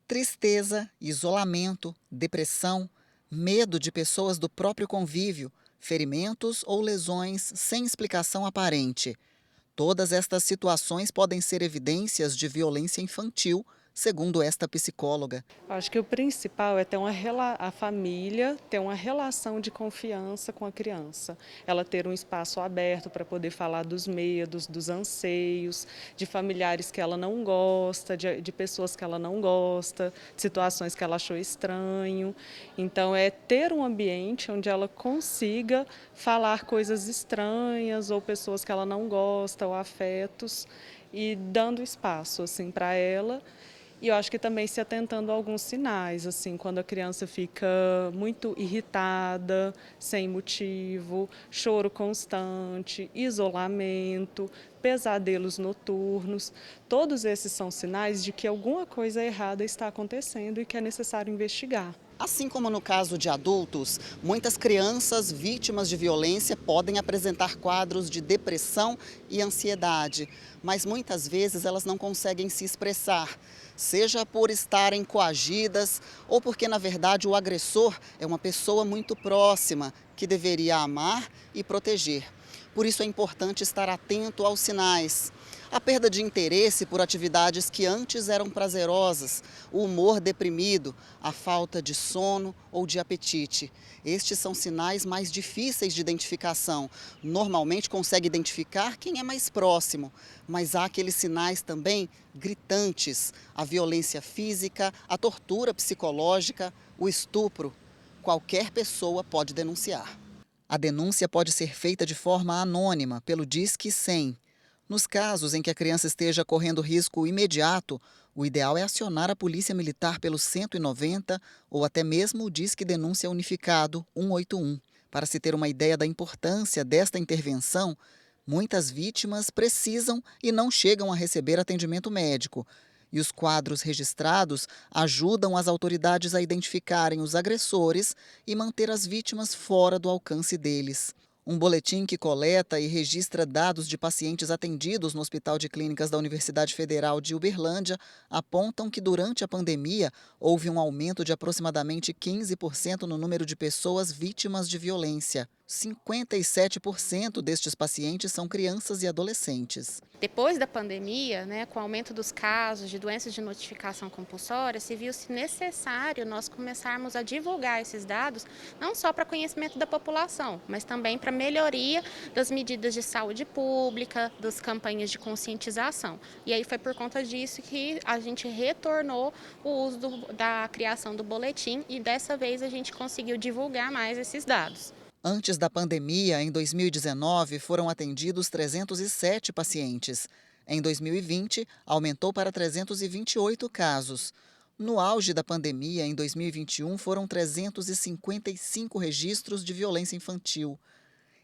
Tristeza, isolamento, depressão, medo de pessoas do próprio convívio, ferimentos ou lesões sem explicação aparente. Todas estas situações podem ser evidências de violência infantil, segundo esta psicóloga. Acho que o principal é ter a família ter uma relação de confiança com a criança. Ela ter um espaço aberto para poder falar dos medos, dos anseios, de familiares que ela não gosta, de pessoas que ela não gosta, de situações que ela achou estranho. Então, é ter um ambiente onde ela consiga falar coisas estranhas ou pessoas que ela não gosta ou afetos e dando espaço assim para ela. E eu acho que também se atentando a alguns sinais, assim, quando a criança fica muito irritada, sem motivo, choro constante, isolamento, pesadelos noturnos, todos esses são sinais de que alguma coisa errada está acontecendo e que é necessário investigar. Assim como no caso de adultos, muitas crianças vítimas de violência podem apresentar quadros de depressão e ansiedade, mas muitas vezes elas não conseguem se expressar, seja por estarem coagidas ou porque, na verdade, o agressor é uma pessoa muito próxima que deveria amar e proteger. Por isso é importante estar atento aos sinais. A perda de interesse por atividades que antes eram prazerosas, o humor deprimido, a falta de sono ou de apetite. Estes são sinais mais difíceis de identificação. Normalmente consegue identificar quem é mais próximo, mas há aqueles sinais também gritantes: a violência física, a tortura psicológica, o estupro. Qualquer pessoa pode denunciar. A denúncia pode ser feita de forma anônima pelo Disque 100. Nos casos em que a criança esteja correndo risco imediato, o ideal é acionar a Polícia Militar pelo 190 ou até mesmo o Disque Denúncia Unificado 181. Para se ter uma ideia da importância desta intervenção, muitas vítimas precisam e não chegam a receber atendimento médico. E os quadros registrados ajudam as autoridades a identificarem os agressores e manter as vítimas fora do alcance deles. Um boletim que coleta e registra dados de pacientes atendidos no Hospital de Clínicas da Universidade Federal de Uberlândia apontam que durante a pandemia houve um aumento de aproximadamente 15% no número de pessoas vítimas de violência. 57% destes pacientes são crianças e adolescentes. Depois da pandemia, né, com o aumento dos casos de doenças de notificação compulsória, se viu-se necessário nós começarmos a divulgar esses dados, não só para conhecimento da população, mas também para melhoria das medidas de saúde pública, das campanhas de conscientização. E aí foi por conta disso que a gente retornou o uso da criação do boletim e dessa vez a gente conseguiu divulgar mais esses dados. Antes da pandemia, em 2019, foram atendidos 307 pacientes. Em 2020, aumentou para 328 casos. No auge da pandemia, em 2021, foram 355 registros de violência infantil.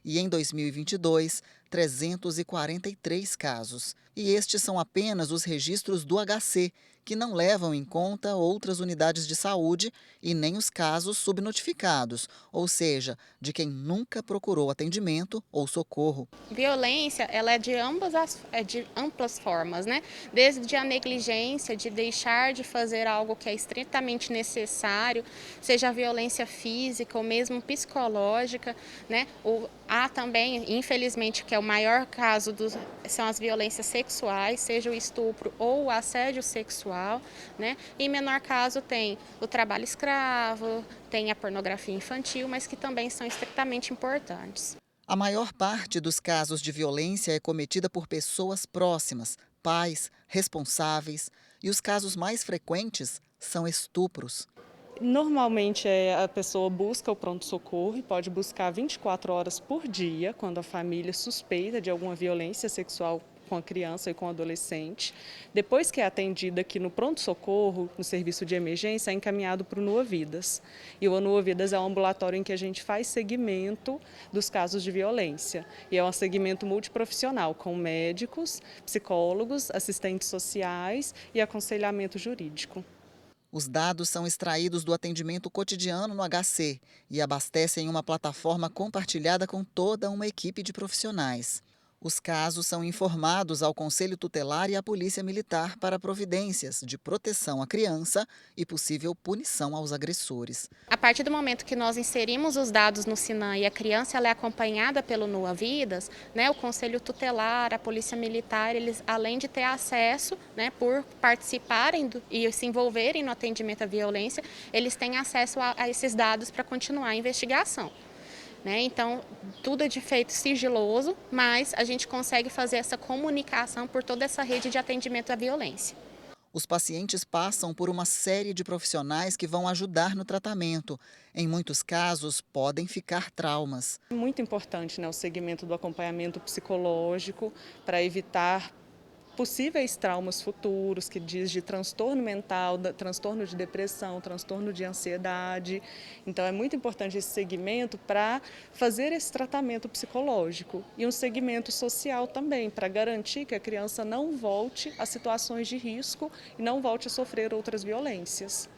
E em 2022, 343 casos. E estes são apenas os registros do HC, que não levam em conta outras unidades de saúde e nem os casos subnotificados, ou seja, de quem nunca procurou atendimento ou socorro. Violência, ela é de amplas formas, né? Desde a negligência de deixar de fazer algo que é estritamente necessário, seja a violência física ou mesmo psicológica, né? Há também, infelizmente, que é o maior caso são as violências sexuais, seja o estupro ou o assédio sexual, né? Em menor caso tem o trabalho escravo, tem a pornografia infantil, mas que também são estritamente importantes. A maior parte dos casos de violência é cometida por pessoas próximas, pais, responsáveis, e os casos mais frequentes são estupros. Normalmente a pessoa busca o pronto-socorro e pode buscar 24 horas por dia, quando a família suspeita de alguma violência sexual com a criança e com o adolescente. Depois que é atendida aqui no pronto-socorro, no serviço de emergência, é encaminhado para o Nua Vidas. E o Nua Vidas é um ambulatório em que a gente faz segmento dos casos de violência. E é um segmento multiprofissional, com médicos, psicólogos, assistentes sociais e aconselhamento jurídico. Os dados são extraídos do atendimento cotidiano no HC e abastecem uma plataforma compartilhada com toda uma equipe de profissionais. Os casos são informados ao Conselho Tutelar e à Polícia Militar para providências de proteção à criança e possível punição aos agressores. A partir do momento que nós inserimos os dados no SINAM e a criança ela é acompanhada pelo NUA Vidas, né, o Conselho Tutelar, a Polícia Militar, eles além de ter acesso, né, por participarem e se envolverem no atendimento à violência, eles têm acesso a esses dados para continuar a investigação. Então, tudo é de feito sigiloso, mas a gente consegue fazer essa comunicação por toda essa rede de atendimento à violência. Os pacientes passam por uma série de profissionais que vão ajudar no tratamento. Em muitos casos, podem ficar traumas. É muito importante, né, o segmento do acompanhamento psicológico para evitar possíveis traumas futuros, que diz de transtorno mental, transtorno de depressão, transtorno de ansiedade. Então é muito importante esse segmento para fazer esse tratamento psicológico e um segmento social também, para garantir que a criança não volte a situações de risco e não volte a sofrer outras violências.